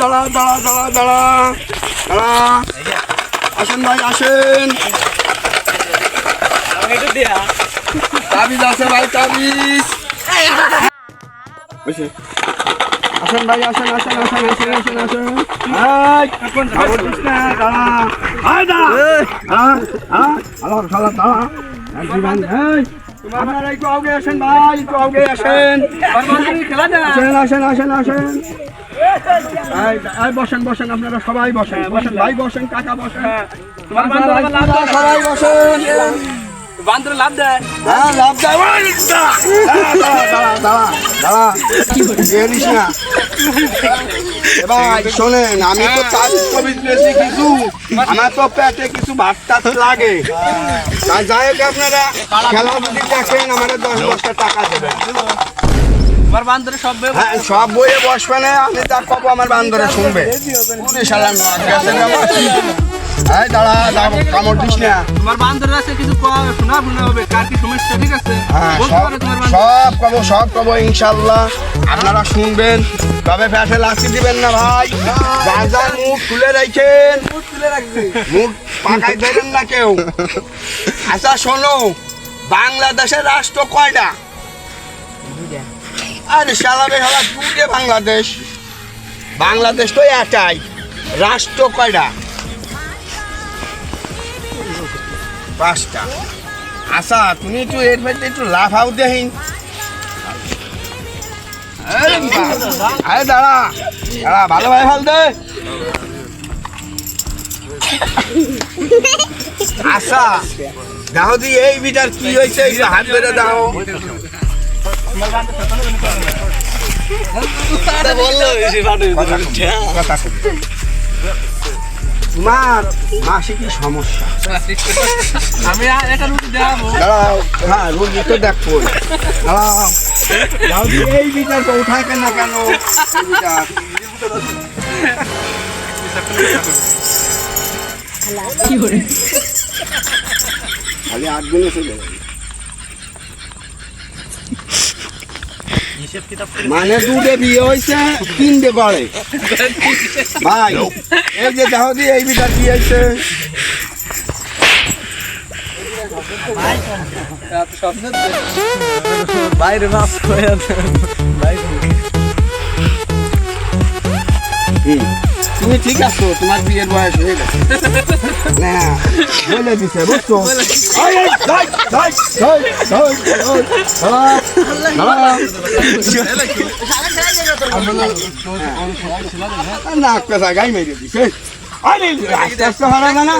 দাঁড়া দাঁড়া দাঁড়া দাঁড়া দাঁড়া আসেন ভাই আসেন তাবিজ আছে ভাই তাবিজ আসেন ভাই আসেন আসেন আসেন আসেন আসেন আসেন আপনারা একটু আগে আসেন ভাই একটু আগে আসেন আসেন আসেন আসেন বসেন বসেন আপনারা সবাই বসেন বসেন ভাই বসেন কাকা বসেন সবাই বসেন বান্দর লাভ দেয় হ্যাঁ লাভ দেয় ভাই শোনেন আমি তো কিছু আমার তো পেটে কিছু ভাত টাত লাগে তাই যাই হোক আপনারা খেলা যদি দেখেন আমাদের 10-10টা টাকা দেবেন সব বইয়ে বসবে না আমি তা কব আমার বান্দরে শুনবে দাঁড়া কামড় দিস না তোমার বান্দরের আছে কিছু শোনা হবে কার কি সমস্যা ঠিক আছে সব কব ইনশাল্লাহ আপনারা শুনবেন তবে ফ্যাটে লাচি দিবেন না ভাই যা মুখ খুলে রাখেন মুখ পাকাই দেবেন না কেউ আচ্ছা শোনো বাংলাদেশের রাষ্ট্র কয়টা আরে শালাবে শালা দুটো বাংলাদেশ তো একটাই রাষ্ট্র কয়টা 5টা আচ্ছা তুমি একটু এর মধ্যে একটু লাফাও দেখিন আরে দাঁড়া দাঁড়া ভালো ভাই ভাল দে আচ্ছা দেখো দি এই বিটার কি হয়েছে একটু হাত ধরে দাও তোমার মাসে কি সমস্যা আমি একটা রুটি দেখাবো দাঁড়াও হ্যাঁ রুটি তো দেখবো দাঁড়াও এই বিচার তো উঠায় কেন কেন খালি 8 দিনে চলে যাবে মানে 2টে বিয়ে হয়েছে 3টে করে ভাই এই যে দেখো দি এই বিচার কি হয়েছে বাইরে মাছ তুমি ঠিক আছো তোমার বিয়ের বয়স হয়ে গেছে না বলে দিছে বুঝছো না কথা গাই মেরে দিছে আরে আস্তে আস্তে হারা না